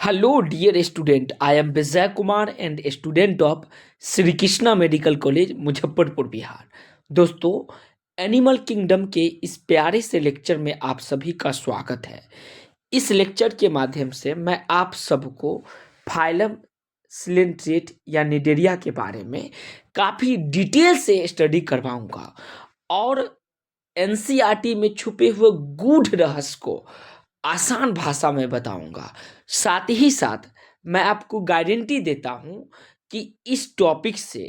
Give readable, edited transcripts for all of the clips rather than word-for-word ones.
Hello, dear student. I am Vijay Kumar and a student of Shri Krishna medical college Muzaffarpur Bihar. दोस्तों, animal kingdom के इस प्यारे से लेक्चर में आप सभी का स्वागत है। इस लेक्चर के माध्यम से मैं आप सबको फाइलम सिलेंट्रेट या निडेरिया के बारे में काफ़ी डिटेल से स्टडी करवाऊंगा और एनसीईआरटी में छुपे हुए गूढ़ रहस्य को आसान भाषा में बताऊंगा। साथ ही साथ मैं आपको गारंटी देता हूं कि इस टॉपिक से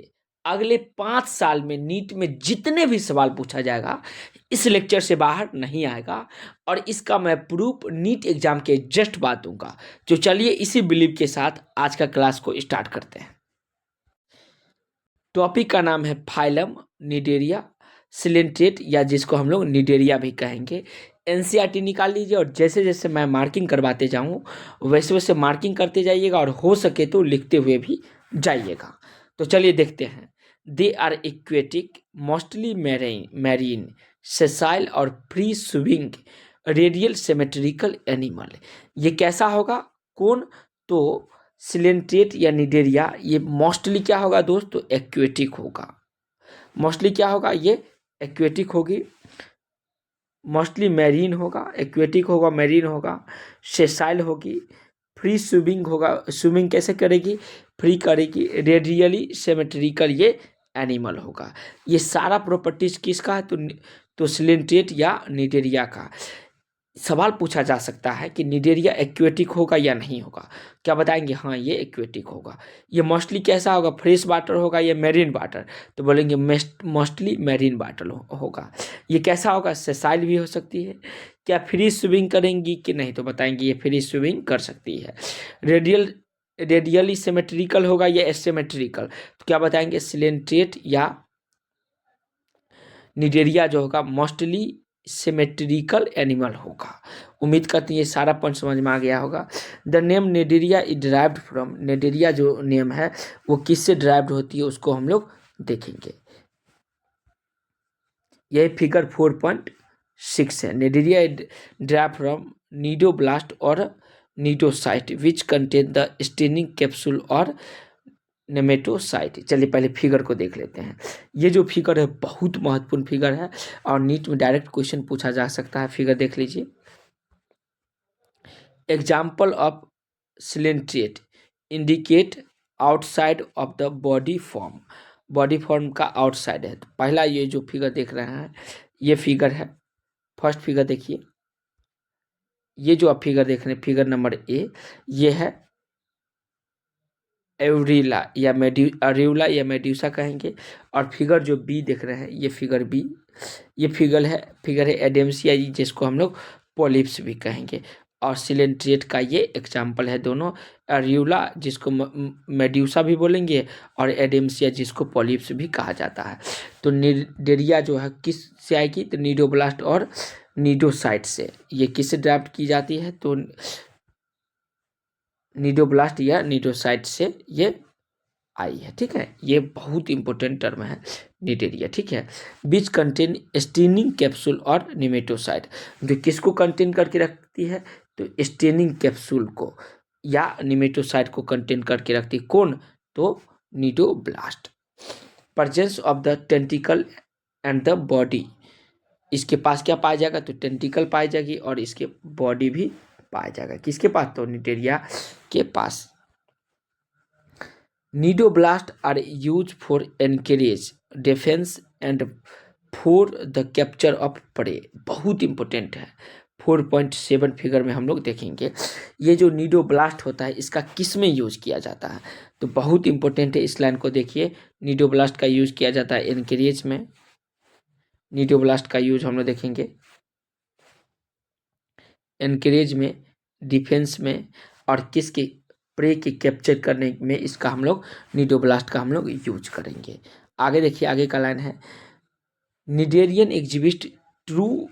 अगले 5 साल में नीट में जितने भी सवाल पूछा जाएगा इस लेक्चर से बाहर नहीं आएगा और इसका मैं प्रूफ नीट एग्जाम के जस्ट बाद दूंगा। तो चलिए इसी बिलीव के साथ आज का क्लास को स्टार्ट करते हैं। टॉपिक का नाम है फाइलम निडेरिया सिलेंट्रेट या जिसको हम लोग निडेरिया भी कहेंगे। एनसीईआरटी निकाल लीजिए और जैसे जैसे मैं मार्किंग करवाते जाऊँ वैसे वैसे मार्किंग करते जाइएगा और हो सके तो लिखते हुए भी जाइएगा। तो चलिए देखते हैं। They are aquatic mostly marine sessile और free swimming radial symmetrical animal. ये कैसा होगा? कौन? तो सिलेंट्रेट या निडेरिया ये मोस्टली क्या होगा दोस्तों? एक्वेटिक होगा। मोस्टली क्या होगा? ये एक्वेटिक होगी। मोस्टली मैरीन होगा, एक्वेटिक होगा, मैरीन होगा, सेसाइल होगी, फ्री स्विमिंग होगा। स्विमिंग कैसे करेगी? फ्री करेगी। रेडियली सिमेट्रिकल ये एनिमल होगा। ये सारा प्रॉपर्टीज किसका है? तो सिलेंट्रेट या निडेरिया का। सवाल पूछा जा सकता है कि निडेरिया एक्वेटिक होगा या नहीं होगा। क्या बताएंगे? हाँ, ये एक्वेटिक होगा। ये मोस्टली कैसा होगा? फ्रेश वाटर होगा या मैरीन वाटर? तो बोलेंगे मोस्टली मैरीन वाटर होगा। ये कैसा होगा? सेसाइल भी हो सकती है। क्या फ्री स्विमिंग करेंगी कि नहीं? तो बताएंगे ये फ्री स्विमिंग कर सकती है। रेडियली सिमेट्रिकल होगा या एसिमेट्रिकल? तो क्या बताएंगे? सिलेंट्रेट या निडेरिया जो होगा मोस्टली सिमेट्रिकल एनिमल होगा। उम्मीद करती है सारा पॉइंट समझ में आ गया होगा। The name Cnidaria is derived from, Cnidaria जो नेम है वो किससे डिराइव्ड होती है उसको हम लोग देखेंगे। यह फिगर 4.6 है। निडेरिया डिराइव्ड फ्रॉम नीडोब्लास्ट और cnidocyte which contain the staining capsule और नेमेटोसाइट। चलिए पहले फिगर को देख लेते हैं। ये जो फिगर है बहुत महत्वपूर्ण फिगर है और नीट में डायरेक्ट क्वेश्चन पूछा जा सकता है। फिगर देख लीजिए। Example of coelenterate indicate outside of the body form. Body form का आउटसाइड है। तो पहला ये जो फिगर देख रहे हैं ये फिगर है। फर्स्ट फिगर देखिए। ये जो आप फिगर देख रहे हैं फिगर नंबर ए, ये है एवरीला या अरेउला या मेड्यूसा कहेंगे। और फिगर जो बी देख रहे हैं ये फिगर बी, ये फिगर है एडेम्सिया जिसको हम लोग पॉलिप्स भी कहेंगे। और सिलेंट्रेट का ये एग्जाम्पल है दोनों। अरेउला जिसको मेड्यूसा भी बोलेंगे और एडेम्सिया जिसको पॉलिप्स भी कहा जाता है। तो निडेरिया जो है किस से आएगी? तो नीडोब्लास्ट और नीडोसाइट से। ये किससे ड्राफ्ट की जाती है? तो नीडोब्लास्ट या नीडोसाइट से ये आई है। ठीक है, ये बहुत इंपॉर्टेंट टर्म है निडेरिया। ठीक है, बीच कंटेन स्टेनिंग कैप्सूल और निमेटोसाइट। जो किसको कंटेन करके रखती है? तो स्टेनिंग कैप्सूल को या निमेटोसाइट को कंटेन करके रखती है। कौन? तो cnidoblast. Presence of the tentacle and the body. इसके पास क्या पाया जाएगा? तो टेंटिकल पाई जाएगी और इसके बॉडी भी पाया जाएगा। किसके पास? तो निडेरिया के पास। Nidoblast are used for encourage defense and for the capture of prey। बहुत इंपॉर्टेंट है। 4.7 फिगर में हम लोग देखेंगे ये जो नीडोब्लास्ट होता है इसका किस में यूज किया जाता है? तो बहुत इंपॉर्टेंट है। इस लाइन को देखिए। नीडोब्लास्ट का यूज किया जाता है एनकरेज में। नीडोब्लास्ट का यूज हम लोग देखेंगे एनकरेज में, डिफेंस में और किसके? प्रे के कैप्चर करने में इसका हम लोग नीडोब्लास्ट का हम लोग यूज करेंगे। आगे देखिए, आगे का लाइन है cnidarian exhibit true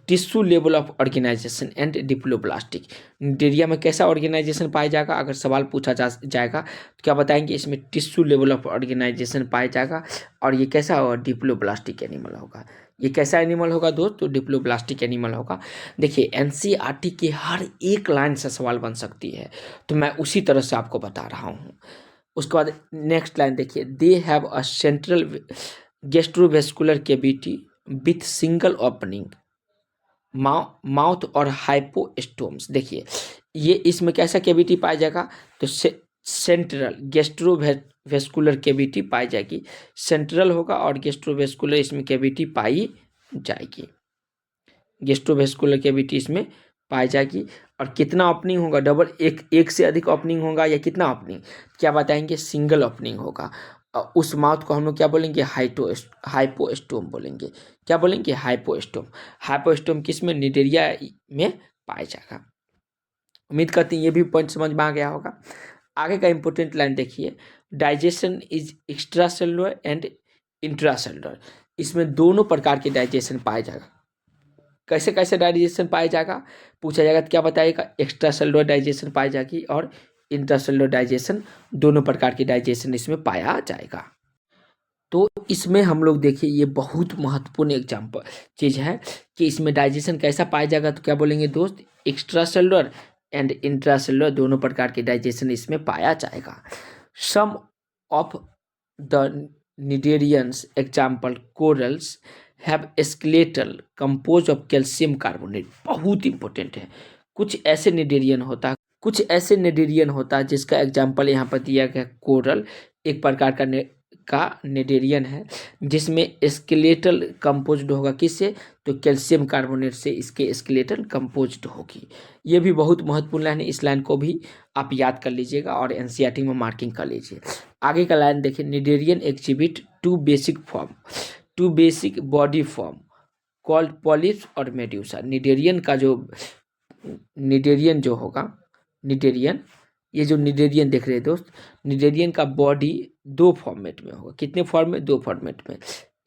tissue level of organisation and diploblastic. Cnidaria में कैसा ऑर्गेनाइजेशन पाया जाएगा? अगर सवाल पूछा जाएगा तो क्या बताएंगे? इसमें टिश्यू लेवल ऑफ ऑर्गेनाइजेशन पाया जाएगा और ये कैसा होगा? डिप्लोब्लास्टिक एनिमल होगा। ये कैसा एनिमल होगा दोस्त? तो डिप्लोब्लास्टिक एनिमल होगा। देखिए एनसीईआरटी के हर एक लाइन से सवाल बन सकती है, तो मैं उसी तरह से आपको बता रहा हूँ। उसके बाद नेक्स्ट लाइन देखिए, they have a central gastrovascular cavity with single opening mouth और हाइपोस्टोम्स। देखिए ये इसमें कैसा कैविटी पाया जाएगा? तो सेंट्रल गैस्ट्रोवेस्कुलर कैविटी पाई जाएगी। सेंट्रल होगा और गैस्ट्रोवेस्कुलर इसमें कैविटी पाई जाएगी। गैस्ट्रोवेस्कुलर कैविटी इसमें पाई जाएगी। और कितना ओपनिंग होगा? डबल, एक से अधिक ओपनिंग होगा या कितना ओपनिंग? क्या बताएंगे? सिंगल ओपनिंग होगा। उस माउथ को हम लोग क्या बोलेंगे? हाइपोस्टोम बोलेंगे। क्या बोलेंगे? हाइपोस्टोम। हाइपोस्टोम किस में? निडेरिया में पाया जाएगा। उम्मीद करती हैं ये भी पॉइंट समझ में आ गया होगा। आगे का इंपॉर्टेंट लाइन देखिए, digestion is extra cellular and intracellular. इसमें दोनों प्रकार के डाइजेशन पाया जाएगा। कैसे कैसे डाइजेशन पाया जाएगा पूछा जाएगा तो क्या बताइएगा? एक्स्ट्रा सेलुलर डाइजेशन पाई जाएगी और इंट्रासेलुलर डाइजेशन, दोनों प्रकार की डाइजेशन इसमें पाया जाएगा। तो इसमें हम लोग देखिए ये बहुत महत्वपूर्ण एग्जाम्पल चीज़ है कि इसमें डाइजेशन कैसा पाया जाएगा। तो क्या बोलेंगे दोस्त? एक्स्ट्रा सेलुलर एंड इंट्रासेलुलर दोनों प्रकार के डाइजेशन इसमें पाया जाएगा। Some of the cnidarians example corals have skeletal compose of calcium carbonate. बहुत इंपॉर्टेंट है। कुछ ऐसे निडेरियन होता है जिसका एग्जाम्पल यहाँ पर दिया गया कोरल, एक प्रकार का निडेरियन है जिसमें स्केलेटल कंपोज्ड होगा। किससे? तो कैल्शियम कार्बोनेट से इसके स्केलेटल कंपोज्ड होगी। ये भी बहुत महत्वपूर्ण लाइन है। इस लाइन को भी आप याद कर लीजिएगा और एनसीईआरटी में मार्किंग कर लीजिए। आगे का लाइन देखिए, cnidarian exhibit two basic body form called polyps और मेड्यूसा। निडेरियन जो होगा, निडेरियन, ये जो निडेरियन देख रहे हैं दोस्त, निडेरियन का बॉडी दो फॉर्मेट में होगा। कितने फॉर्म में? दो फॉर्मेट में।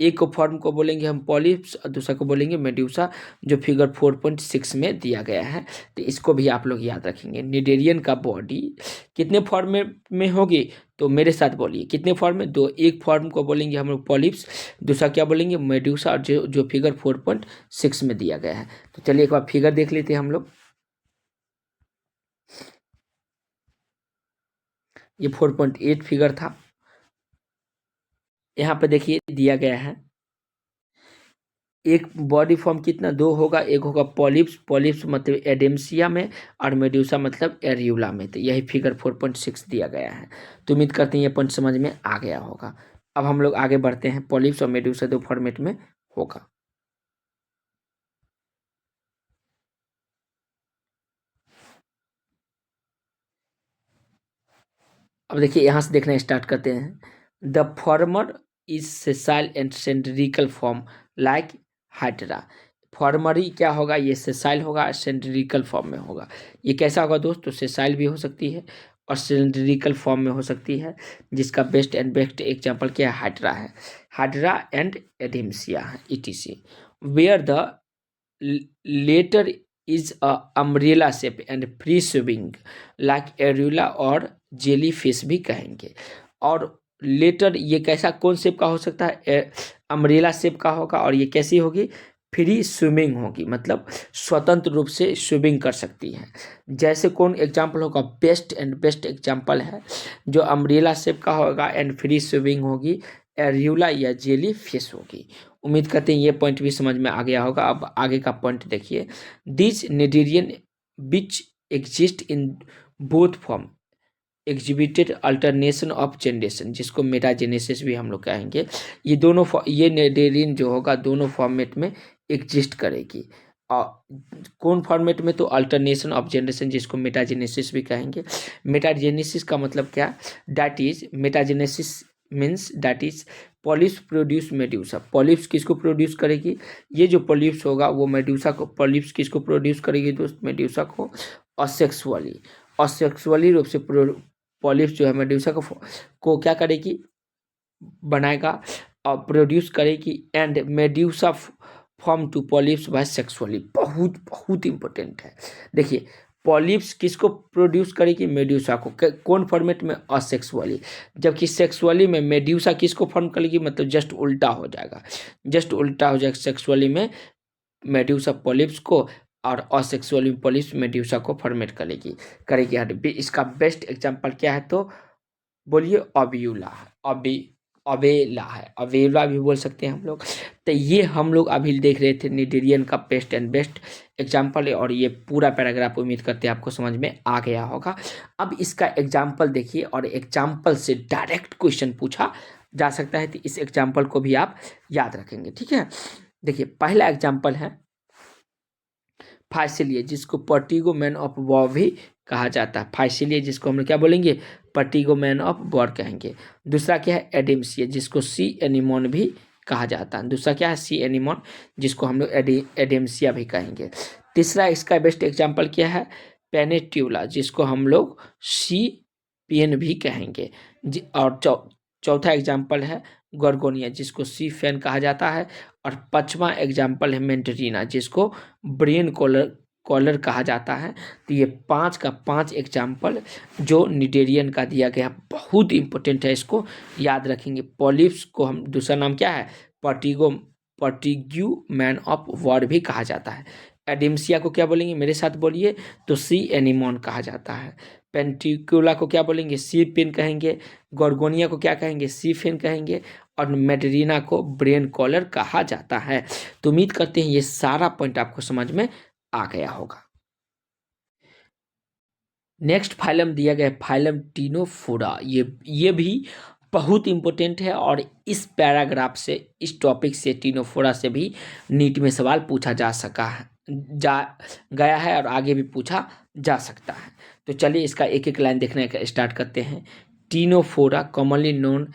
एक फॉर्म को बोलेंगे हम पॉलिप्स और दूसरा को बोलेंगे मेड्यूसा, जो फिगर 4.6 में दिया गया है। तो इसको भी आप लोग याद रखेंगे। निडेरियन का बॉडी कितने फॉर्म में होगी? तो मेरे साथ बोलिए, कितने फॉर्म में? दो। एक फॉर्म को बोलेंगे हम लोग पॉलिप्स, दूसरा क्या बोलेंगे? मेड्यूसा, और जो फिगर 4.6 में दिया गया है। तो चलिए एक बार फिगर देख लेते हैं हम लोग। ये 4.8 फिगर था। यहाँ पे देखिए दिया गया है, एक बॉडी फॉर्म कितना? दो होगा। एक होगा पॉलिप्स मतलब एडेम्सिया में, और मेड्यूसा मतलब एरियुला में। तो यही फिगर 4.6 दिया गया है। तो उम्मीद करते हैं ये पॉइंट समझ में आ गया होगा। अब हम लोग आगे बढ़ते हैं। पॉलिप्स और मेड्यूसा दो फॉर्मेट में होगा। अब देखिए यहाँ से देखना स्टार्ट करते हैं। The former is sessile and cylindrical form like Hydra. Formerly क्या होगा? ये सेसाइल होगा, सेंट्रिकल फॉर्म में होगा। ये कैसा होगा दोस्त? तो सेसाइल भी हो सकती है और सिलिंड्रिकल फॉर्म में हो सकती है, जिसका बेस्ट एग्जांपल क्या है? हाइड्रा है। हाइड्रा एंड एडिम्सिया है, ETC. Where the latter is a umbrella shape and free swimming like Aurelia और जेली फिश भी कहेंगे। और लेटर ये कैसा, कौन शेप का हो सकता है? अम्ब्रेला शेप का होगा। और ये कैसी होगी? फ्री स्विमिंग होगी, मतलब स्वतंत्र रूप से स्विमिंग कर सकती है। जैसे कौन एग्जाम्पल होगा? बेस्ट एग्जाम्पल है जो अम्ब्रेला शेप का होगा एंड फ्री स्विमिंग होगी, एरियुला या जेली फिश होगी। उम्मीद करते हैं ये पॉइंट भी समझ में आ गया होगा। अब आगे का पॉइंट देखिए, this cnidarian which exist in both form exhibited alternation of generation, जिसको मेटाजेनेसिस भी हम लोग कहेंगे। ये निडेरियन जो होगा दोनों फॉर्मेट में एग्जिस्ट करेगी। और कौन फॉर्मेट में? तो अल्टरनेशन ऑफ जनरेशन, जिसको मेटाजेनेसिस भी कहेंगे। मेटाजेनेसिस का मतलब क्या? That is metagenesis means that is polyps produce medusa. Polyps किसको प्रोड्यूस करेगी? ये जो पॉलिप्स होगा वो मेड्यूसा को, पॉलिप्स किसको प्रोड्यूस करेगी दोस्त? मेड्यूसा को। असेक्सुअली रूप से पॉलिप्स जो है मेड्यूसा को क्या करेगी? बनाएगा और प्रोड्यूस करेगी। And medusa form two polyps by sexually. बहुत बहुत इंपॉर्टेंट है। देखिए पॉलिप्स किसको प्रोड्यूस करेगी? मेड्यूसा को। कौन फॉर्मेट में? असेक्सुअली। जबकि सेक्सुअली में मेड्यूसा किसको फॉर्म करेगी? मतलब जस्ट उल्टा हो जाएगा, जस्ट उल्टा हो जाएगा। सेक्सुअली में मेड्यूसा पॉलिप्स को और असेक्सुअली में पॉलिप्स मेड्यूसा को फॉर्मेट करेगी। इसका बेस्ट एग्जाम्पल क्या है? तो बोलिए ऑब्यूला है, अवेला है, अवेला भी बोल सकते हैं हम लोग। तो ये हम लोग अभी देख रहे थे निडेरियन का बेस्ट एंड बेस्ट एग्जाम्पल है, और ये पूरा पैराग्राफ उम्मीद करते हैं आपको समझ में आ गया होगा। अब इसका एग्जाम्पल देखिए, और एग्जाम्पल से डायरेक्ट क्वेश्चन पूछा जा सकता है, तो इस एग्जाम्पल को भी आप याद रखेंगे, ठीक है। देखिए पहला एग्जाम्पल है फाइसिलिया, जिसको पर्टिगो मैन ऑफ वॉर भी कहा जाता है। फाइसिलिया जिसको हम लोग क्या बोलेंगे? पर्टिगो मैन ऑफ वॉर कहेंगे। दूसरा क्या है? एडेम्सिया, जिसको सी एनिमोन भी कहा जाता है। दूसरा क्या है? सी एनिमोन, जिसको हम लोग एडेम्सिया भी कहेंगे। तीसरा इसका बेस्ट एग्जाम्पल क्या है? पेनेट्यूला, जिसको हम लोग सी पेन भी कहेंगे। और चौथा एग्जाम्पल है गोर्गोनिया, जिसको सी फैन कहा जाता है। और पांचवा एग्जाम्पल है मेंटरीना, जिसको ब्रेन कॉलर कहा जाता है। तो ये 5 का 5 एग्जाम्पल जो निडेरियन का दिया गया बहुत इंपॉर्टेंट है, इसको याद रखेंगे। पॉलिप्स को हम दूसरा नाम क्या है? पर्टिग्यू मैन ऑफ वॉर भी कहा जाता है। एडिम्सिया को क्या बोलेंगे? मेरे साथ बोलिए, तो सी एनिमोन कहा जाता है। पेंटिकुला को क्या बोलेंगे? सी पेन कहेंगे। गोर्गोनिया को क्या कहेंगे? सी फेन कहेंगे। और मेडरीना को ब्रेन कॉलर कहा जाता है। तो उम्मीद करते हैं ये सारा पॉइंट आपको समझ में आ गया होगा। नेक्स्ट फाइलम दिया गया फाइलम टीनोफोरा। ये भी बहुत इंपॉर्टेंट है, और इस पैराग्राफ से, इस टॉपिक से, टीनोफोरा से भी नीट में सवाल पूछा जा गया है, और आगे भी पूछा जा सकता है। तो चलिए इसका एक एक लाइन देखने का स्टार्ट करते हैं। टीनोफोरा कॉमनली नोन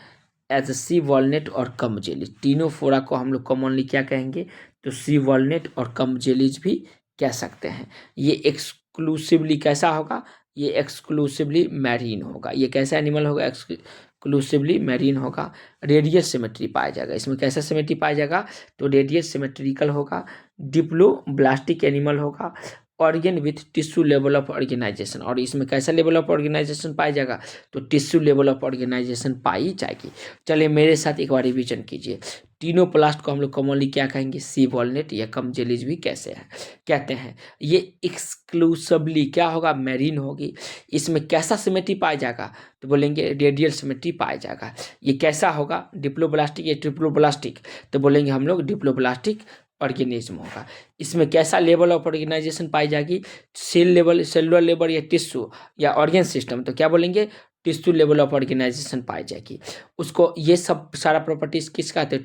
एज सी वॉलनेट और कम जेली। टीनोफोरा को हम लोग कॉमनली क्या कहेंगे? तो सी वॉलनेट और कम जेलीज भी कह सकते हैं। ये एक्सक्लूसिवली कैसा होगा? ये एक्सक्लूसिवली मैरीन होगा। ये कैसा एनिमल होगा? एक्सक्लूसिवली मैरीन होगा। रेडियस सिमेट्री पाया जाएगा इसमें। कैसा सिमेट्री पाया जाएगा? तो रेडियस सिमेट्रिकल होगा। डिप्लोब्लास्टिक एनिमल होगा। Organ with tissue level of organisation, और इसमें कैसा लेवल ऑफ ऑर्गेनाइजेशन पाया जाएगा? तो टिश्यू लेवल ऑफ ऑर्गेनाइजेशन पाई जाएगी। चलिए मेरे साथ एक बार रिवीजन कीजिए। टीनोप्लास्ट को हम लोग कॉमनली क्या कहेंगे? सी वॉलनेट या कम जेलीज भी कैसे है कहते हैं। ये एक्सक्लूसिवली क्या होगा? मैरीन होगी। इसमें कैसा सिमेट्री पाया जाएगा? तो बोलेंगे रेडियल सिमेट्री पाया जाएगा। ये कैसा होगा? डिप्लोब्लास्टिक या ट्रिप्लोब्लास्टिक? तो बोलेंगे हम लोग डिप्लोब्लास्टिक ऑर्गेनिज्म होगा। इसमें कैसा लेवल ऑफ ऑर्गेनाइजेशन पाई जाएगी? सेल लेवल, सेलुलर लेवल या टिश्यू या ऑर्गेन सिस्टम? तो क्या बोलेंगे? टिश्यू लेवल ऑफ ऑर्गेनाइजेशन पाई जाएगी। उसको ये सब सारा प्रॉपर्टीज किसका है?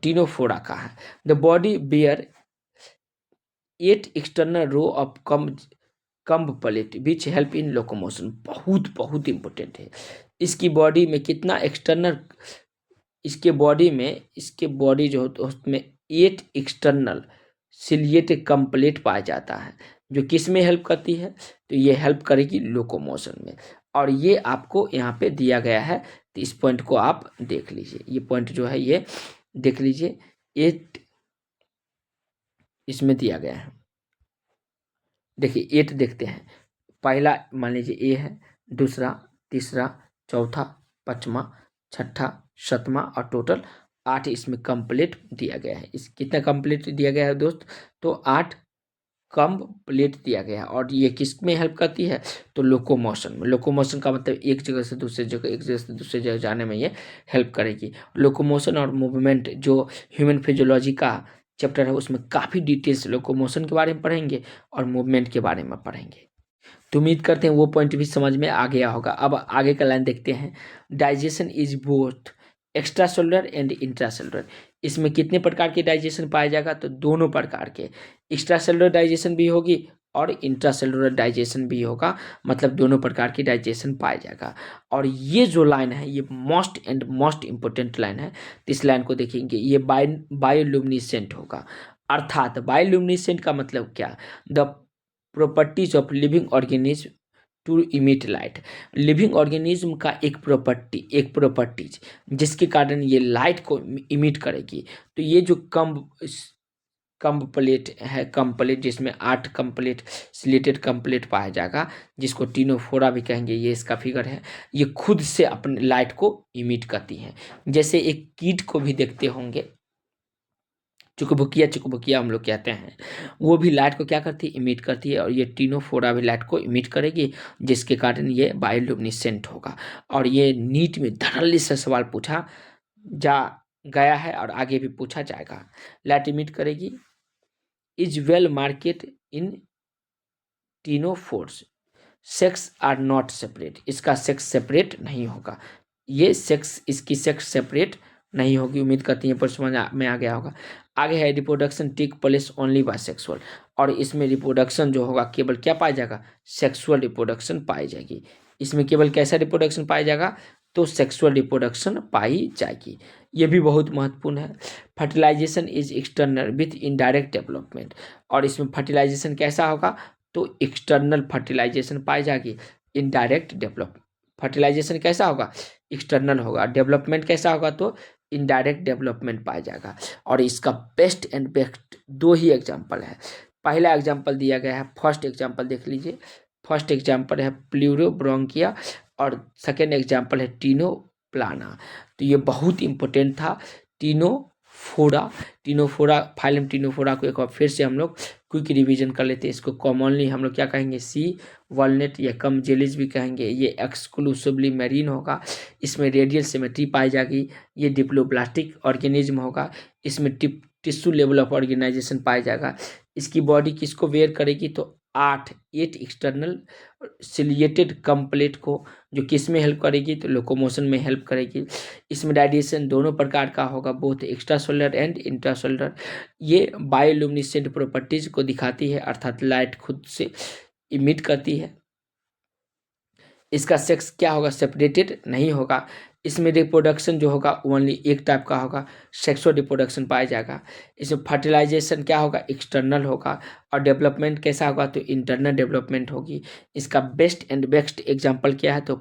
टीनोफोरा का है। The body bear 8 external row of comb plate which help in locomotion. बहुत बहुत इंपॉर्टेंट है। इसकी बॉडी में कितना एक्सटर्नल, इसके बॉडी जो होता है उसमें 8 एक्सटर्नल सिलिएटेड कम्प्लेट पाया जाता है, जो किस में हेल्प करती है? तो ये हेल्प करेगी लोकोमोशन में। और ये आपको यहाँ पे दिया गया है, तो इस पॉइंट को आप देख लीजिए। ये पॉइंट जो है ये देख लीजिए, 8 इसमें दिया गया है। देखिए 8 देखते हैं। पहला मान लीजिए ए है, दूसरा, तीसरा, चौथा, पांचवा, छठा, सातवां, और टोटल 8 इसमें कंप्लीट दिया गया है। इस कितना कंप्लीट दिया गया है दोस्त? तो 8 कम प्लेट दिया गया है। और ये किस में हेल्प करती है? तो लोकोमोशन में। लोकोमोशन का मतलब एक जगह से दूसरे जगह, एक जगह से दूसरे जगह जाने में ये हेल्प करेगी। लोकोमोशन और मूवमेंट जो ह्यूमन फिजियोलॉजी का चैप्टर है उसमें काफ़ी डिटेल्स लोकोमोशन के बारे में पढ़ेंगे और मूवमेंट के बारे में पढ़ेंगे। तो उम्मीद करते हैं वो पॉइंट भी समझ में आ गया होगा। अब आगे का लाइन देखते हैं। Digestion is both extra cellular and intra cellular. इसमें कितने प्रकार के डाइजेशन पाया जाएगा? तो दोनों प्रकार के। एक्स्ट्रा सेलुलर डाइजेशन भी होगी और इंट्रा सेलुलर डाइजेशन भी होगा, मतलब दोनों प्रकार की डाइजेशन पाया जाएगा। और ये जो लाइन है ये मोस्ट इम्पोर्टेंट लाइन है। तो इस लाइन को देखेंगे, ये बायोल्यूमिनेसेंट होगा। अर्थात बायोल्यूमिनेसेंट का मतलब क्या? The properties of living organism to emit light. Living organism का एक प्रॉपर्टीज जिसके कारण ये लाइट को इमिट करेगी। तो ये जो कंप्लीट है, कंप्लीट जिसमें 8 कंप्लीट सिलेटेड कंप्लीट पाया जाएगा, जिसको टीनोफोरा भी कहेंगे। ये इसका फिगर है। ये खुद से अपने लाइट को इमिट करती हैं, जैसे एक कीट को भी देखते होंगे, चुकभुकिया चुकभुकिया हम लोग कहते हैं, वो भी लाइट को क्या करती है, इमिट करती है। और ये टीनोफोरा भी लाइट को इमिट करेगी, जिसके कारण ये बायोल्यूमिनेसेंट होगा। और ये नीट में धड़ल्ले से सवाल पूछा जा गया है और आगे भी पूछा जाएगा। लाइट इमिट करेगी। Is well market in ctenophores, sex are not separate, इसका सेक्स सेपरेट नहीं होगा। ये सेक्स, इसकी सेक्स सेपरेट नहीं होगी। उम्मीद करती हैं पर समझ में आ गया होगा। आगे है reproduction take place only by sexual, और इसमें रिप्रोडक्शन जो होगा केवल क्या पाया जाएगा, सेक्सुअल रिप्रोडक्शन पाई जाएगी। इसमें केवल कैसा रिप्रोडक्शन पाया जाएगा, तो सेक्सुअल रिप्रोडक्शन पाई जाएगी। ये भी बहुत महत्वपूर्ण है। Fertilisation is external with indirect development, और इसमें फर्टिलाइजेशन कैसा होगा, तो एक्सटर्नल फर्टिलाइजेशन पाई जाएगी। इनडायरेक्ट डेवलप फर्टिलाइजेशन कैसा होगा, एक्सटर्नल होगा। डेवलपमेंट कैसा होगा, तो इनडायरेक्ट डेवलपमेंट पाया जाएगा। और इसका बेस्ट एंड बेस्ट दो ही एग्जाम्पल है। पहला एग्जाम्पल दिया गया है, फर्स्ट एग्जाम्पल देख लीजिए। फर्स्ट एग्जाम्पल है प्लूरोब्रोंकिया और सेकेंड एग्जाम्पल है टीनोप्लाना। तो ये बहुत इंपॉर्टेंट था। टीनोफोरा, टीनोफोरा फाइलम टीनोफोरा को एक बार फिर से हम लोग क्विक रिवीजन कर लेते हैं। इसको कॉमनली हम लोग क्या कहेंगे, सी वॉलनेट या कम जेलिस भी कहेंगे। ये एक्सक्लूसिवली मैरीन होगा। इसमें रेडियल सिमेट्री पाई जाएगी। ये डिप्लोब्लास्टिक ऑर्गेनिज्म होगा। इसमें टिश्यू लेवल ऑफ ऑर्गेनाइजेशन पाया जाएगा। इसकी बॉडी किसको वेयर करेगी, तो 8 एक्सटर्नल सिलिएटेड कंप्लेट को, जो किस में हेल्प करेगी, तो लोकोमोशन में हेल्प करेगी। इसमें रेडिएशन दोनों प्रकार का होगा, बोथ एक्स्ट्रा सोलर एंड इंट्रासोलर। ये बायोल्यूमिनेसेंट प्रॉपर्टीज को दिखाती है, अर्थात लाइट खुद से इमिट करती है। इसका सेक्स क्या होगा, सेपरेटेड नहीं होगा। इसमें रिप्रोडक्शन जो होगा ओनली एक टाइप का होगा, सेक्सुअल रिप्रोडक्शन पाया जाएगा। इसमें फर्टिलाइजेशन क्या होगा, एक्सटर्नल होगा। और डेवलपमेंट कैसा होगा, तो इंटरनल डेवलपमेंट होगी। इसका बेस्ट एंड बेस्ट एग्जांपल क्या है, तो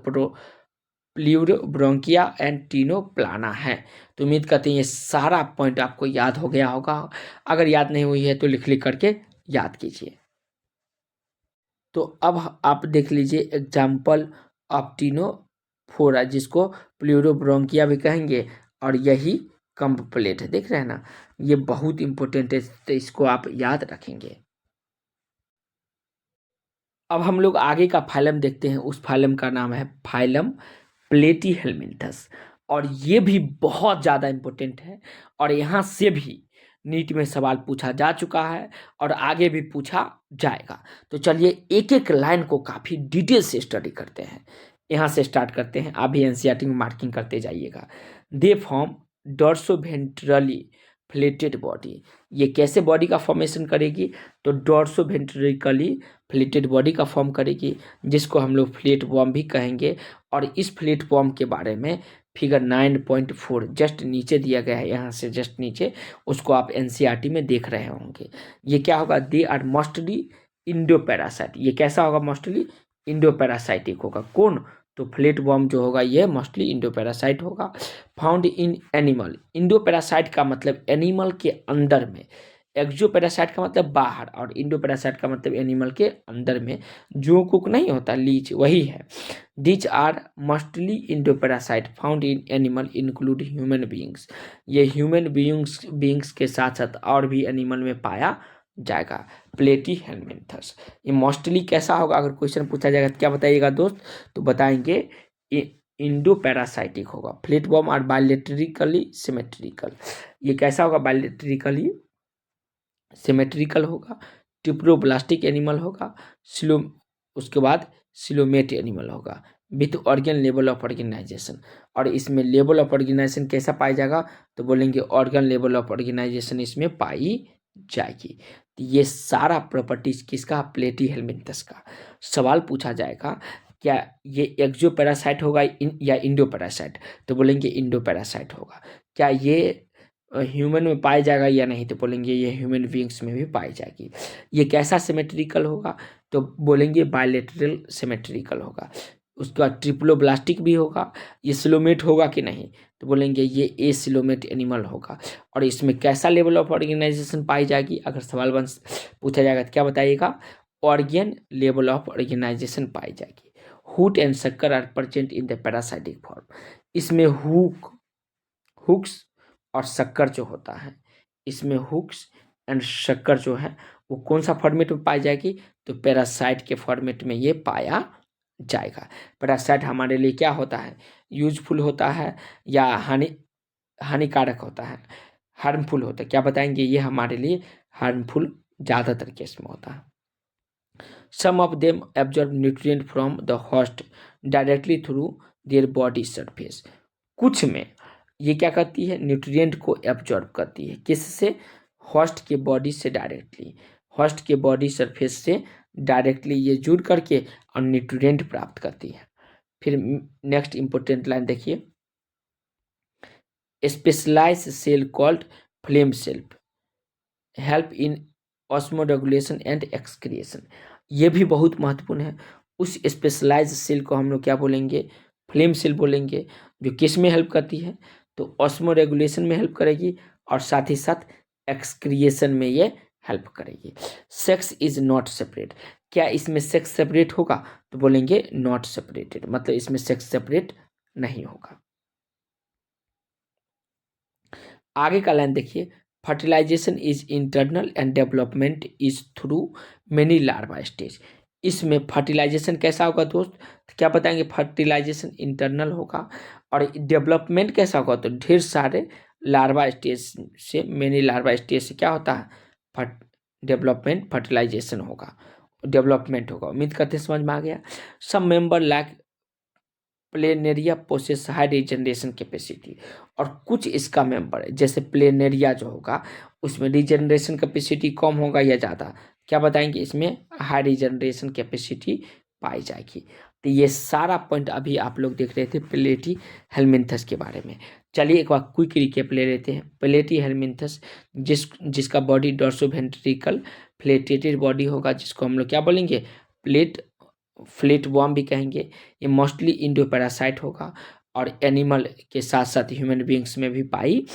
प्लूरोब्रोंकिया एंड टीनोप्लाना है। तो उम्मीद करते हैं ये सारा पॉइंट आपको याद हो गया होगा। अगर याद नहीं हुई है तो लिख लिख करके याद कीजिए। तो अब आप देख लीजिए एग्जाम्पल ऑफ टीनोफोरा, जिसको प्लूरोब्रोंकिया भी कहेंगे, और यही कंप्लेट है, देख रहे हैं ना। ये बहुत इंपॉर्टेंट है, तो इसको आप याद रखेंगे। अब हम लोग आगे का फाइलम देखते हैं। उस फाइलम का नाम है फाइलम प्लेटीहेलमिन्थस, और ये भी बहुत ज़्यादा इंपॉर्टेंट है। और यहाँ से भी नीट में सवाल पूछा जा चुका है और आगे भी पूछा जाएगा। तो चलिए एक एक लाइन को काफ़ी डिटेल से स्टडी करते हैं। यहाँ से स्टार्ट करते हैं, आप भी एनसीईआरटी में मार्किंग करते जाइएगा। They form dorsoventrally flatted body. ये कैसे बॉडी का फॉर्मेशन करेगी, तो डॉर्सोवेंट्रिकली फ्लेटेड बॉडी का फॉर्म करेगी, जिसको हम लोग फ्लेट वॉर्म भी कहेंगे। और इस फ्लेट वॉर्म के बारे में फिगर 9.4 जस्ट नीचे दिया गया है, यहाँ से जस्ट नीचे, उसको आप एनसीईआरटी में देख रहे होंगे। ये क्या होगा, they are mostly Indo parasite. ये कैसा होगा, मोस्टली इंडो पैरासाइटिक होगा। कौन, तो फ्लेट वॉर्म जो होगा ये मोस्टली इंडो पैरासाइट होगा। Found in animal, Indo parasite का मतलब एनिमल के अंदर में, एक्सो पैरासाइट का मतलब बाहर, और इंडो पैरासाइट का मतलब एनिमल के अंदर में। जो कुक नहीं होता, लीच, वही है। Which are mostly Indo parasite found in animal include human beings. ये ह्यूमन बीइंग्स के साथ साथ और भी एनिमल में पाया जाएगा। प्लेटीहेलमिन्थस ये मोस्टली कैसा होगा, अगर क्वेश्चन पूछा जाएगा तो क्या बताइएगा दोस्त, तो बताएंगे इंडो पैरासाइटिक होगा। Flat worm are bilaterally symmetrical. ये कैसा होगा, बायोलेट्रिकली सिमेट्रिकल होगा। टिप्रोब्लास्टिक एनिमल होगा। सिलो उसके बाद सिलोमेट एनिमल होगा with organ level of organisation. और इसमें लेवल ऑफ ऑर्गेनाइजेशन कैसा पाया जाएगा, तो बोलेंगे ऑर्गन लेवल ऑफ ऑर्गेनाइजेशन इसमें पाई जाएगी। तो ये सारा प्रॉपर्टीज किसका, प्लेटीहेलमिन्थस का। सवाल पूछा जाएगा क्या ये एक्सो पैरासाइट होगा या इंडो पैरासाइट, तो बोलेंगे इंडो पैरासाइट होगा। क्या ये ह्यूमन में पाया जाएगा या नहीं, तो बोलेंगे ये ह्यूमन बीइंग्स में भी पाई जाएगी। ये कैसा सिमेट्रिकल होगा, तो बोलेंगे बायलेटरल सिमेट्रिकल होगा। उसके बाद ट्रिप्लोब्लास्टिक भी होगा। ये सिलोमेट होगा कि नहीं, तो बोलेंगे ये एसिलोमेट एनिमल होगा। और इसमें कैसा लेवल ऑफ ऑर्गेनाइजेशन पाई जाएगी, अगर सवाल पूछा जाएगा तो क्या बताइएगा, ऑर्गेन लेवल ऑफ ऑर्गेनाइजेशन पाई जाएगी। Hook and sucker are present in the parasitic form. इसमें हुक्स और शक्कर जो होता है, इसमें हुक्स एंड शक्कर जो है वो कौन सा फॉर्मेट में पाई जाएगी, तो पैरासाइट के फॉर्मेट में ये पाया जाएगा। पैरासाइट हमारे लिए क्या होता है, यूजफुल होता है या हानिकारक होता है, हार्मफुल होता है, क्या बताएंगे, ये हमारे लिए हार्मफुल ज़्यादातर केस में होता है। Some of them absorb nutrient from the host directly through their body surface. कुछ में ये क्या करती है, न्यूट्रिएंट को एब्जॉर्ब करती है, किससे, होस्ट के बॉडी से डायरेक्टली, होस्ट के बॉडी सरफेस से डायरेक्टली ये जुड़ करके और न्यूट्रिएंट प्राप्त करती है। फिर नेक्स्ट इंपॉर्टेंट लाइन देखिए, specialised cell called flame cells help in osmoregulation and excretion. ये भी बहुत महत्वपूर्ण है। उस स्पेशलाइज्ड सेल को हम लोग क्या बोलेंगे, फ्लेम सेल बोलेंगे, जो किस में हेल्प करती है, तो ऑस्मोरेगुलेशन में हेल्प करेगी और साथ ही साथ एक्सक्रिएशन में ये हेल्प करेगी। सेक्स इज नॉट सेपरेट, क्या इसमें सेक्स सेपरेट होगा, तो बोलेंगे नॉट सेपरेटेड, मतलब इसमें सेक्स सेपरेट नहीं होगा। आगे का लाइन देखिए, fertilisation is internal and development is through many larva stage. इसमें फर्टिलाइजेशन कैसा होगा दोस्त, तो क्या बताएंगे, फर्टिलाइजेशन इंटरनल होगा और डेवलपमेंट कैसा होगा, तो ढेर सारे लार्वा स्टेज से, मेनी लार्वा स्टेज से क्या होता है, डेवलपमेंट, फर्टिलाइजेशन होगा, डेवलपमेंट होगा। उम्मीद करते हैं समझ में आ गया। सब member like planaria possess high regeneration capacity, और कुछ इसका मेंबर है जैसे प्लेनेरिया जो होगा उसमें रीजनरेशन कैपेसिटी कम होगा या ज़्यादा, क्या बताएंगे, इसमें हाई रीजनरेशन कैपेसिटी पाई जाएगी। तो ये सारा पॉइंट अभी आप लोग देख रहे थे प्लेटी हेलमिंथस के बारे में। चलिए एक बार क्विक रिकैप ले लेते हैं। प्लेटी हेलमिंथस जिसका बॉडी डॉर्सोवेंट्रिकल फ्लेटेटेड बॉडी होगा, जिसको हम लोग क्या बोलेंगे, फ्लेट वॉर्म भी कहेंगे। ये मोस्टली इंडो पैरासाइट होगा और एनिमल के साथ साथ ह्यूमन बींग्स में भी पाई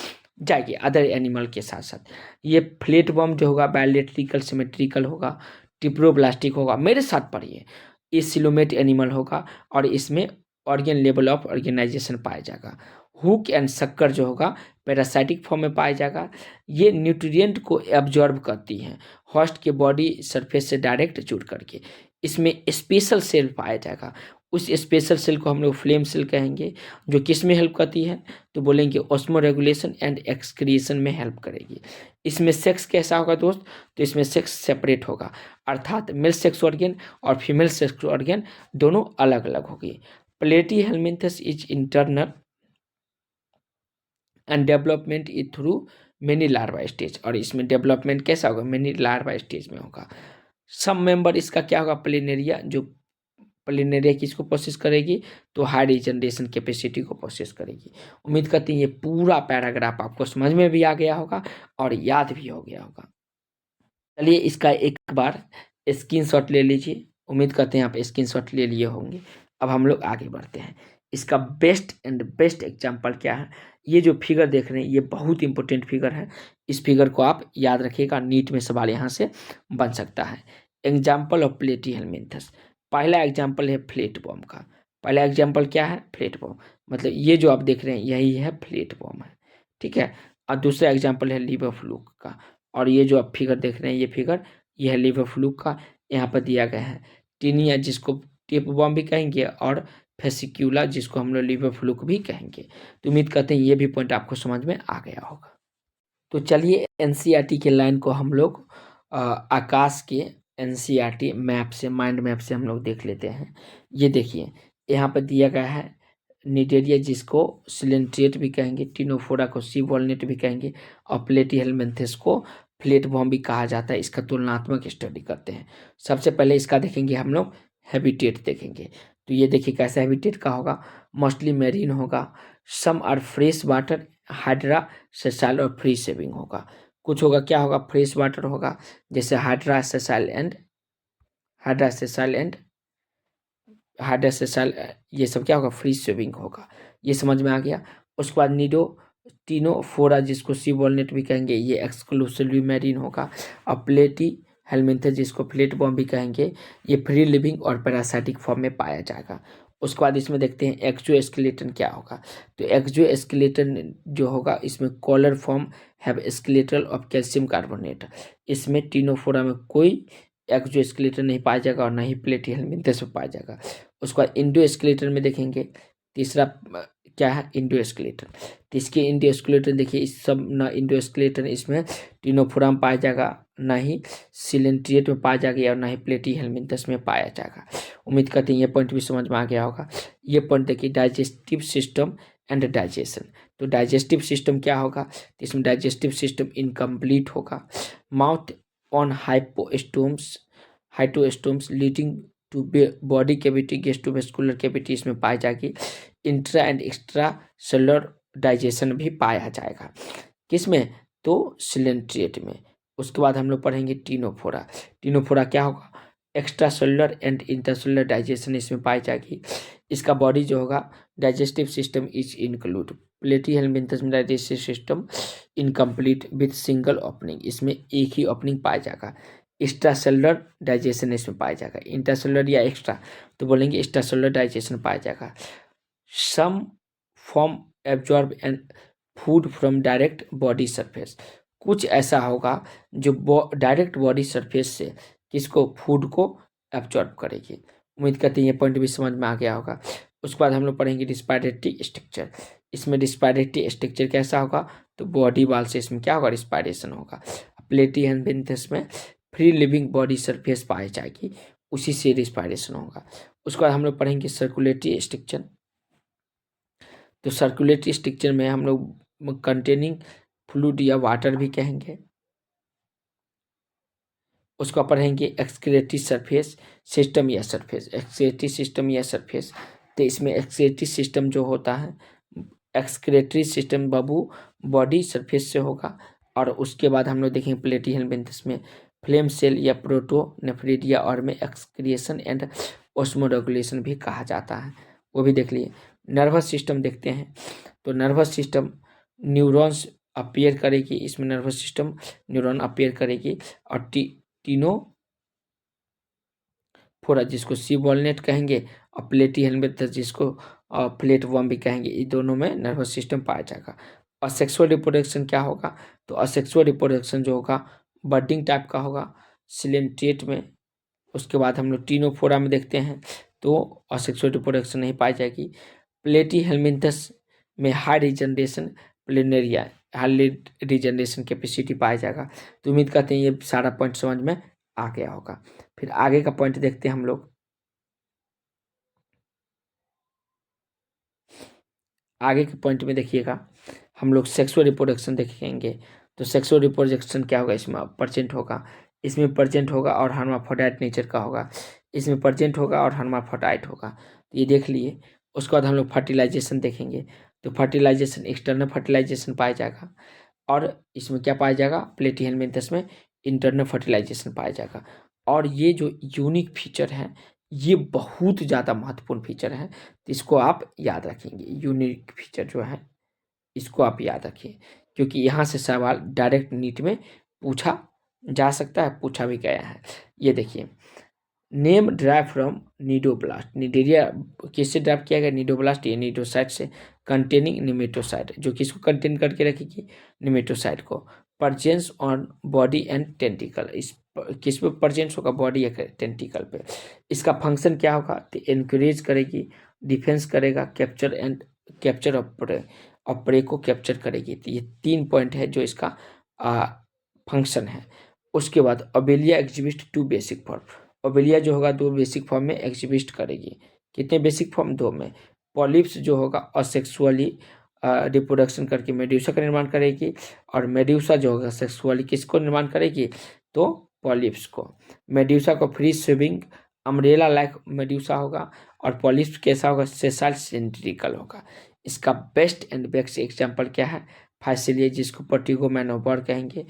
जाएगी, अदर एनिमल के साथ साथ। ये फ्लेट वॉर्म जो होगा बायोलेट्रिकल सिमेट्रिकल होगा, टिप्रोब्लास्टिक होगा, मेरे साथ पढ़िए, ये सिलोमेट एनिमल होगा और इसमें ऑर्गेन लेवल ऑफ ऑर्गेनाइजेशन पाया जाएगा। हुक एंड शक्कर जो होगा पैरासाइटिक फॉर्म में पाया जाएगा। ये न्यूट्रिएंट को एब्जॉर्ब करती हैं होस्ट के बॉडी सरफेस से डायरेक्ट जुड़ करके। इसमें स्पेशल सेल पाया जाएगा, उस स्पेशल सेल को हम लोग फ्लेम सेल कहेंगे, जो किस में हेल्प करती है, तो बोलेंगे ऑस्मो रेगुलेशन एंड एक्सक्रिएशन में हेल्प करेगी। इसमें सेक्स कैसा होगा दोस्त, तो इसमें सेक्स सेपरेट होगा, अर्थात मेल सेक्स ऑर्गन और फीमेल सेक्स ऑर्गन दोनों अलग अलग होगी। प्लेटी helminths is internal and development is through many larva stage, और इसमें डेवलपमेंट कैसा होगा, मेनी लार्वा स्टेज में होगा। सब मेंबर इसका क्या होगा, प्लेनेरिया, जो प्लेनेरिया किसको प्रोसेस करेगी, तो हाई रीजनरेशन कैपेसिटी को प्रोसेस करेगी। उम्मीद करती हैं ये पूरा पैराग्राफ आपको समझ में भी आ गया होगा और याद भी हो गया होगा। चलिए इसका एक बार स्क्रीनशॉट ले लीजिए, उम्मीद करते हैं आप स्क्रीनशॉट ले लिए होंगे। अब हम लोग आगे बढ़ते हैं। इसका बेस्ट एंड बेस्ट एग्जाम्पल क्या है, ये जो फिगर देख रहे हैं ये बहुत इंपॉर्टेंट फिगर है। इस फिगर को आप याद रखिएगा, नीट में सवाल यहाँ से बन सकता है। एग्जाम्पल ऑफ प्लेटी हेलमिंथस, पहला एग्जाम्पल है फ्लेट बॉम्ब का। पहला एग्जाम्पल क्या है, फ्लेट बॉम्ब, मतलब ये जो आप देख रहे हैं यही है फ्लेट बॉम्ब है, ठीक है। और दूसरा एग्जाम्पल है लिवर फ्लूक का, और ये जो आप फिगर देख रहे हैं ये फिगर ये है लिवर फ्लूक का। यहाँ पर दिया गया है टीनिया, जिसको टेप बॉम्ब भी कहेंगे, और फेसिक्यूला, जिसको हम लोग लिवर फ्लूक भी कहेंगे। तो उम्मीद करते हैं ये भी पॉइंट आपको समझ में आ गया होगा। तो चलिए एनसीईआरटी के लाइन को हम लोग आकाश के एनसीईआरटी मैप से, माइंड मैप से हम लोग देख लेते हैं। ये देखिए यहाँ पर दिया गया है निडेरिया, जिसको सिलेंट्रेट भी कहेंगे, टिनोफोरा को सी वॉलनेट भी कहेंगे, और प्लेटीहेलमिंथस को फ्लेट बॉम्ब भी कहा जाता है। इसका तुलनात्मक स्टडी करते हैं। सबसे पहले इसका देखेंगे हम लोग हैबिटेट देखेंगे। तो ये देखिए कैसा हैबिटेट का होगा, मोस्टली मेरीन होगा, some are fresh water, hydra sessile और फ्री सेविंग होगा। कुछ होगा क्या होगा, फ्रेश वाटर होगा, जैसे हाइड्रा सेसाइल एंड हाइड्रोसेसाइल, ये सब क्या होगा, फ्री स्विमिंग होगा। ये समझ में आ गया। उसके बाद टिनोफोरा जिसको सी वॉलनेट भी कहेंगे, ये एक्सक्लूसिवली मैरीन होगा। और प्लेटी हेलमिंथस जिसको प्लेट बॉम भी कहेंगे, ये फ्री लिविंग और पैरासाइटिक फॉर्म में पाया जाएगा। उसके बाद इसमें देखते हैं एक्सोस्केलेटन क्या होगा। तो एक्सोस्केलेटन जो होगा इसमें coral form have skeletal of calcium carbonate. इसमें टिनोफोरा में कोई एक्सोस्केलेटन नहीं पाया जाएगा और ना ही प्लेटी हेलमिंथस में पाया जाएगा। उसके बाद इंडोस्केलेटन में देखेंगे, तीसरा क्या है, इंडोस्केलेटन। तो इसके इंडोस्केलेटन देखिए, इस सब ना इंडोस्केलेटन इसमें टिनोफोरा में पाया जाएगा, ना ही सिलेंट्रिएट में पाया जाएगा और ना ही प्लेटी हेलमिंथस में पाया जाएगा। उम्मीद करते हैं ये पॉइंट भी समझ में आ गया होगा। ये पॉइंट देखिए, डाइजेस्टिव सिस्टम एंड डाइजेशन। तो डाइजेस्टिव सिस्टम क्या होगा, तो इसमें डाइजेस्टिव सिस्टम इनकम्प्लीट होगा। Mouth on hypostomes leading to body cavity, gastrovascular cavity इसमें पाई जाएगी। Intra and extra cellular digestion भी पाया जाएगा। किसमें, तो सिलेंट्रिएट में। उसके बाद हम लोग पढ़ेंगे टिनोफोरा। टिनोफोरा क्या होगा, extra cellular and intercellular digestion इसमें पाई जाएगी। इसका बॉडी जो होगा, डाइजेस्टिव सिस्टम इज इंक्लूड प्लेटी हेलमिंथस में digestive system incomplete with single opening, इसमें एक ही ओपनिंग पाया जाएगा। एक्स्ट्रा सेलुलर डाइजेशन इसमें पाया जाएगा। इंटरसेलुलर या एक्स्ट्रा तो बोलेंगे एक्स्ट्रा सेलुलर डाइजेशन पाया जाएगा। Some form absorb and food from direct body surface, कुछ ऐसा होगा जो डायरेक्ट बॉडी सरफेस से किसको, फूड को एब्जॉर्ब करेगी। उम्मीद करते हैं ये पॉइंट भी समझ में आ गया होगा। उसके बाद हम लोग पढ़ेंगे रिस्पायरेटरी स्ट्रक्चर। इसमें रिस्पायरेटरी स्ट्रक्चर कैसा होगा, तो बॉडी वाल से इसमें क्या होगा, रिस्पायरेशन होगा। प्लेटी हेलमिंथस में फ्री लिविंग बॉडी सरफेस पाई जाएगी, उसी से रिस्पायरेशन होगा। उसके बाद हम लोग पढ़ेंगे सर्कुलेटरी स्ट्रक्चर। तो सर्कुलेटरी स्ट्रक्चर में हम लोग कंटेनिंग फ्लूइड या वाटर भी कहेंगे। उसको पढ़ेंगे एक्सक्रेटरी सरफेस सिस्टम या सरफेस, एक्सक्रेटरी सिस्टम या सरफेस। तो इसमें एक्सक्रेटरी सिस्टम जो होता है, एक्सक्रेटरी सिस्टम बाबू बॉडी सरफेस से होगा। और उसके बाद हम लोग देखेंगे प्लेटी हेलमिंथस में फ्लेम सेल या प्रोटोनेफ्रिडिया और में एक्सक्रिएशन एंड ऑस्मोरेगुलेशन भी कहा जाता है, वो भी देख लिए। नर्वस सिस्टम देखते हैं। तो नर्वस सिस्टम न्यूरॉन्स अपीयर करेगी, इसमें नर्वस सिस्टम न्यूरॉन अपीयर करेगी। और टिनोफोरा जिसको सी वॉलनेट कहेंगे और प्लेटी हेलमिंथस जिसको प्लेट वर्म भी कहेंगे, ये दोनों में नर्वस सिस्टम पाया जाएगा। और सेक्सुअल रिप्रोडक्शन क्या होगा, तो असेक्सुअल रिप्रोडक्शन जो होगा बर्डिंग टाइप का होगा सिलेंट्रिएट में। उसके बाद हम लोग टिनोफोरा में देखते हैं तो असेक्सुअल रिप्रोडक्शन नहीं पाई जाएगी। प्लेटी हेलमिंथस में high regeneration planaria, high regeneration capacity पाया जाएगा। तो उम्मीद करते हैं ये सारा पॉइंट समझ में आ गया होगा। फिर आगे का पॉइंट देखते हैं हम लोग। आगे के पॉइंट में देखिएगा, हम लोग सेक्सुअल रिप्रोडक्शन देखेंगे। तो सेक्सुअल रिप्रोडक्शन क्या होगा, इसमें परसेंट होगा, इसमें परसेंट होगा और हर्माफ्रोडाइट नेचर का होगा, इसमें परसेंट होगा और हर्माफ्रोडाइट होगा। तो ये देख लिए। उसके बाद हम लोग फर्टिलाइजेशन देखेंगे। तो फर्टिलाइजेशन एक्सटर्नल फर्टिलाइजेशन पाया जाएगा और इसमें क्या पाया जाएगा, प्लेटी हेलमिंथस में इंटरनल फर्टिलाइजेशन पाया जाएगा। और ये जो यूनिक फीचर है, ये बहुत ज़्यादा महत्वपूर्ण फीचर है, तो इसको आप याद रखेंगे। यूनिक फीचर जो है इसको आप याद रखिए, क्योंकि यहाँ से सवाल डायरेक्ट नीट में पूछा जा सकता है, पूछा भी गया है। ये देखिए, name drive from cnidoblast, Cnidaria किससे ड्राइव किया गया, निडोब्लास्ट या निडोसाइट से, कंटेनिंग निमेटोसाइट, जो किसको कंटेन करके रखेगी, निमेटोसाइट को। परजेंस ऑन बॉडी एंड टेंटिकल, इस किस पे परजेंस होगा, बॉडी या टेंटिकल पे। इसका फंक्शन क्या होगा, तो एनकरेज करेगी, डिफेंस करेगा, कैप्चर ऑफ प्रे को कैप्चर करेगी। तो ये 3 पॉइंट है जो इसका फंक्शन है। उसके बाद abelia exhibit 2 basic form, Obelia जो होगा 2 बेसिक फॉर्म में एग्जिबिट करेगी। कितने बेसिक फॉर्म, 2 में। पॉलिप्स जो होगा असेक्सुअली रिप्रोडक्शन करके मेड्यूसा का निर्माण करेगी, और मेड्यूसा जो होगा सेक्सुअली किसको निर्माण करेगी, तो पॉलिप्स को। मेड्यूसा को free swimming umbrella like medusa होगा, और पॉलिप्स कैसा होगा, सेसाइल सिलिंड्रिकल होगा। इसका बेस्ट एंड बेस्ट एग्जाम्पल क्या है, फाइसिलिया जिसको पर्टिगो मैनोबर कहेंगे,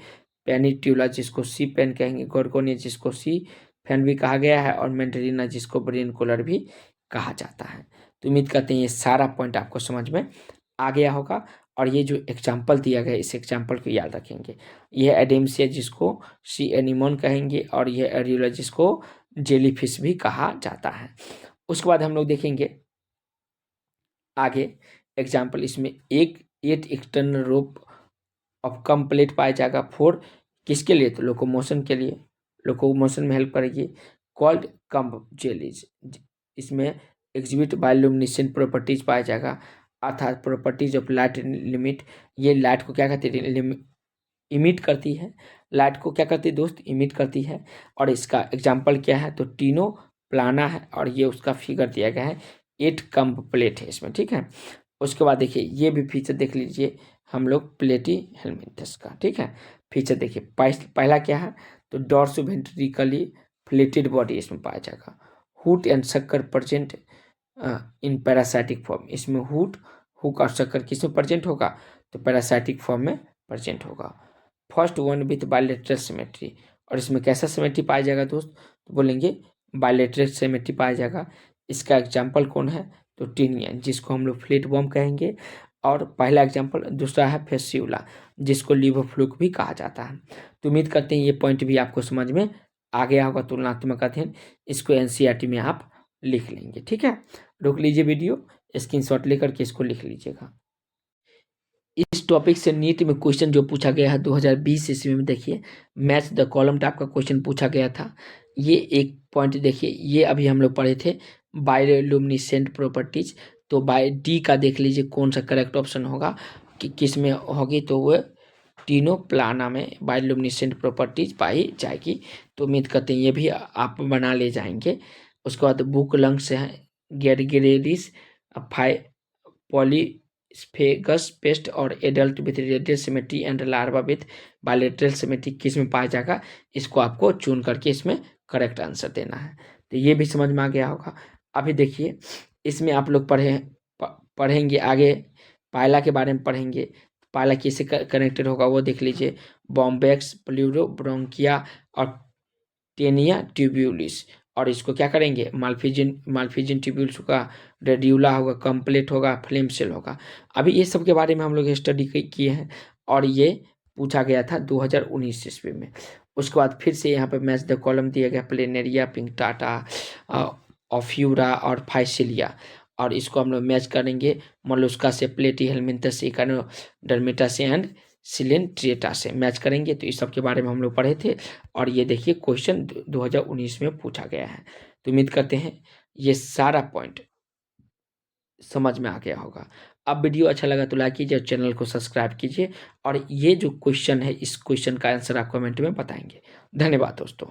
पेनिट्यूला जिसको सी पेन कहेंगे, गोर्गोनिया जिसको सी फैन भी कहा गया है, और मेंटेरिना जिसको ब्रेन कूलर भी कहा जाता है। तो उम्मीद करते हैं ये सारा पॉइंट आपको समझ में आ गया होगा। और ये जो एग्जाम्पल दिया गया इस एग्जाम्पल को याद रखेंगे। यह एडेम्सिया जिसको सी एनिमोन कहेंगे और यह एरियोला जिसको जेलीफिश भी कहा जाता है। उसके बाद हम लोग देखेंगे आगे एग्जाम्पल। इसमें एक 8 external rope of come plate पाया जाएगा फोर किसके लिए, तो लोकोमोशन के लिए, लोकोमोशन में हेल्प करेगी। कॉल्ड कम्ब जेलीज, इसमें एग्जिबिट बायोल्यूमिनेसेंट प्रॉपर्टीज पाया जाएगा, अर्थात प्रॉपर्टीज ऑफ लाइट लिमिट। ये लाइट को क्या कहते हैं, इमिट करती है। लाइट को क्या करती है दोस्त, इमिट करती है। और इसका एग्जाम्पल क्या है, तो टीनो प्लाना है और ये उसका फिगर दिया गया है। 8 कम्ब प्लेट है इसमें, ठीक है। उसके बाद देखिए ये भी फीचर देख लीजिए हम लोग प्लेटी हेलमिंथस का, ठीक है। फीचर देखिए पहला क्या है, तो डॉर्सोवेंट्रिकली फ्लेटेड बॉडी इसमें पाया जाएगा। हुट एंड शक्कर प्रेजेंट इन पैरासाइटिक फॉर्म, इसमें हुक और शक्कर किस में प्रेजेंट होगा, तो पैरासाइटिक फॉर्म में प्रेजेंट होगा। First one with bilateral symmetry, और इसमें कैसा सिमेट्री पाया जाएगा दोस्त, तो बोलेंगे बायलेटरल सिमेट्री पाया जाएगा। इसका एग्जाम्पल कौन है, तो टिनियन जिसको हम लोग फ्लेट बॉम कहेंगे। और पहला एग्जाम्पल, दूसरा है फेस्यूला जिसको लिवर फ्लूक भी कहा जाता है। तो उम्मीद करते हैं ये पॉइंट भी आपको समझ में आ गया होगा। तुलनात्मक अध्ययन इसको एनसीईआरटी में आप लिख लेंगे, ठीक है। रोक लीजिए वीडियो, स्क्रीनशॉट लेकर के इसको लिख लीजिएगा। इस टॉपिक से नीट में क्वेश्चन जो पूछा गया है 2020 ईस्वी में, देखिए मैच द कॉलम टाइप का क्वेश्चन पूछा गया था। ये एक पॉइंट देखिए, ये अभी हम लोग पढ़े थे बायोल्यूमिनेसेंट प्रॉपर्टीज। तो बाय डी का देख लीजिए कौन सा करेक्ट ऑप्शन होगा कि किस में होगी, तो वह टीनो प्लाना में बायोल्यूमिनेसेंट प्रॉपर्टीज पाई जाएगी। तो उम्मीद करते हैं ये भी आप बना ले जाएंगे। उसके बाद बुक लंग्स है गेरगेरेरिस पॉलीस्फेगस पेस्ट और adult with radial symmetry and larva with bilateral symmetry किस में पाया जाएगा, इसको आपको चुन करके इसमें करेक्ट आंसर देना है। तो ये भी समझ में आ गया होगा। अभी देखिए इसमें आप लोग पढ़ेंगे आगे पायला के बारे में पढ़ेंगे। पायला किससे कनेक्टेड होगा वो देख लीजिए, बॉम्बेक्स प्लूरो ब्रोंकिया और टेनिया ट्यूब्यूलिस। और इसको क्या करेंगे, माल्फिजिन ट्यूब्यूल्स होगा, रेड्यूला होगा, कंप्लेट होगा, फ्लेम सेल होगा। अभी ये सब के बारे में हम लोग स्टडी किए हैं और ये पूछा गया था 2019 ईस्वी में। उसके बाद फिर से यहाँ पे मैच द कॉलम दिया गया, प्लेनेरिया, पिंकटाटा, ऑफ्यूरा और फाइसिलिया। और इसको हम लोग मैच करेंगे मोलस्का से, प्लेटी हेलमिंथस, इकानोडर्मेटा से एंड सिलेंट्रिएटा से मैच करेंगे। तो इस सब के बारे में हम लोग पढ़े थे और ये देखिए क्वेश्चन 2019 में पूछा गया है। तो उम्मीद करते हैं ये सारा पॉइंट समझ में आ गया होगा। अब वीडियो अच्छा लगा तो लाइक कीजिए और चैनल को सब्सक्राइब कीजिए। और ये जो क्वेश्चन है इस क्वेश्चन का आंसर आप कमेंट में बताएंगे। धन्यवाद दोस्तों।